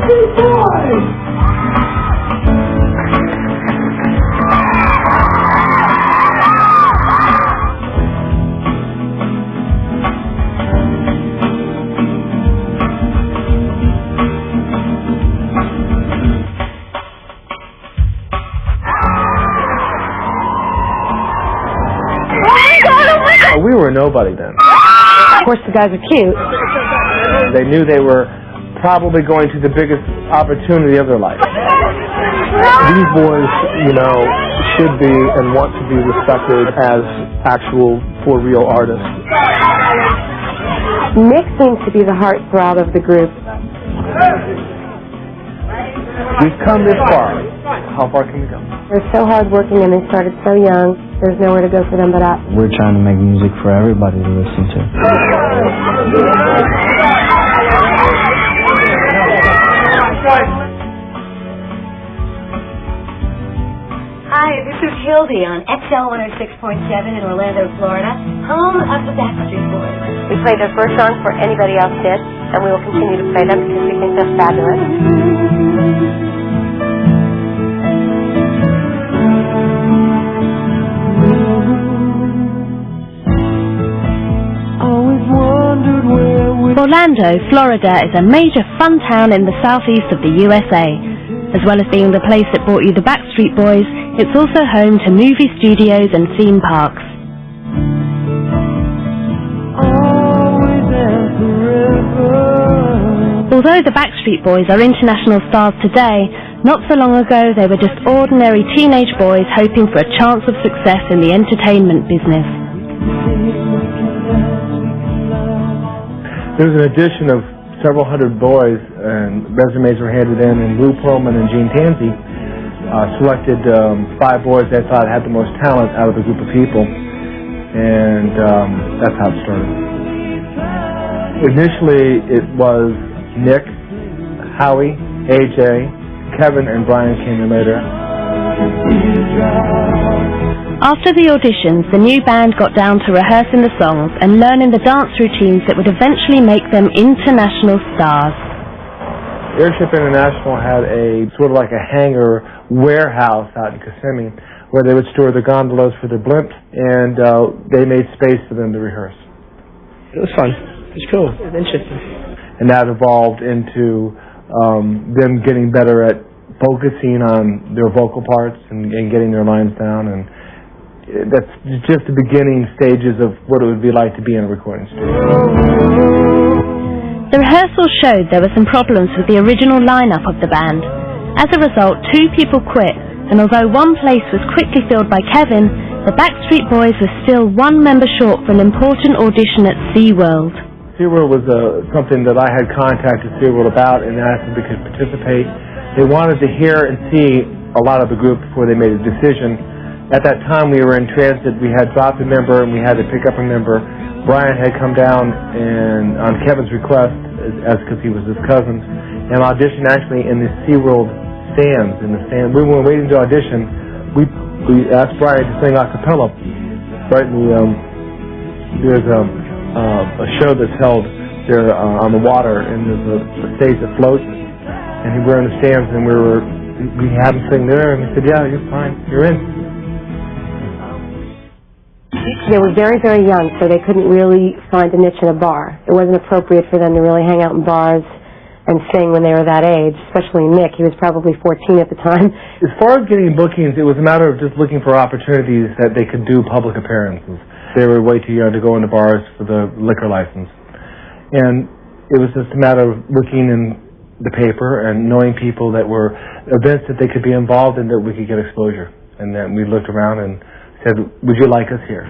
Backstreet Boys! We were nobody then. Of course, the guys are cute. They knew they were probably going to the biggest opportunity of their life. These boys, you know, should be and want to be respected as actual, for real artists. Nick seems to be the heartthrob of the group. We've come this far. How far can we go? They're so hardworking and they started so young. There's nowhere to go for them but up. We're trying to make music for everybody to listen to. Hi, this is Hildy on XL 106.7 in Orlando, Florida, home of the Backstreet Boys. We played their first song before anybody else did, and we will continue to play them because we think they're fabulous. Orlando, Florida is a major fun town in the southeast of the USA. As well as being the place that brought you the Backstreet Boys, it's also home to movie studios and theme parks. Although the Backstreet Boys are international stars today, not so long ago they were just ordinary teenage boys hoping for a chance of success in the entertainment business. There was an addition of several hundred boys, and resumes were handed in, and Lou Pearlman and Gene Tansey selected 5 boys they thought had the most talent out of the group of people, and that's how it started. Initially, it was Nick, Howie, AJ, Kevin, and Brian came in later. After the auditions, the new band got down to rehearsing the songs and learning the dance routines that would eventually make them international stars. Airship International had a sort of like a hangar warehouse out in Kissimmee where they would store the gondolas for their blimps, and they made space for them to rehearse. It was fun. It was cool. It was interesting. And that evolved into them getting better at focusing on their vocal parts and getting their lines down, and that's just the beginning stages of what it would be like to be in a recording studio. The rehearsals showed there were some problems with the original lineup of the band. As a result, 2 people quit, and although one place was quickly filled by Kevin, the Backstreet Boys were still 1 member short for an important audition at SeaWorld. SeaWorld was something that I had contacted SeaWorld about and asked if they could participate. They wanted to hear and see a lot of the group before they made a decision. At that time, we were in transit. We had dropped a member, and we had to pick up a member. Brian had come down and on Kevin's request, as because he was his cousin, and auditioned actually in the SeaWorld stands. In the stand, we were waiting to audition. We asked Brian to sing a cappella. Right in the there's a show that's held there on the water, and there's a stage that floats, and we're in the stands, and we had him sing there, and he said, "Yeah, you're fine, you're in." They were very, very young, so they couldn't really find a niche in a bar. It wasn't appropriate for them to really hang out in bars and sing when they were that age, especially Nick. He was probably 14 at the time. As far as getting bookings, it was a matter of just looking for opportunities that they could do public appearances. They were way too young to go into bars for the liquor license. And it was just a matter of looking in the paper and knowing people that were events that they could be involved in that we could get exposure. And then we looked around and said, "Would you like us here?"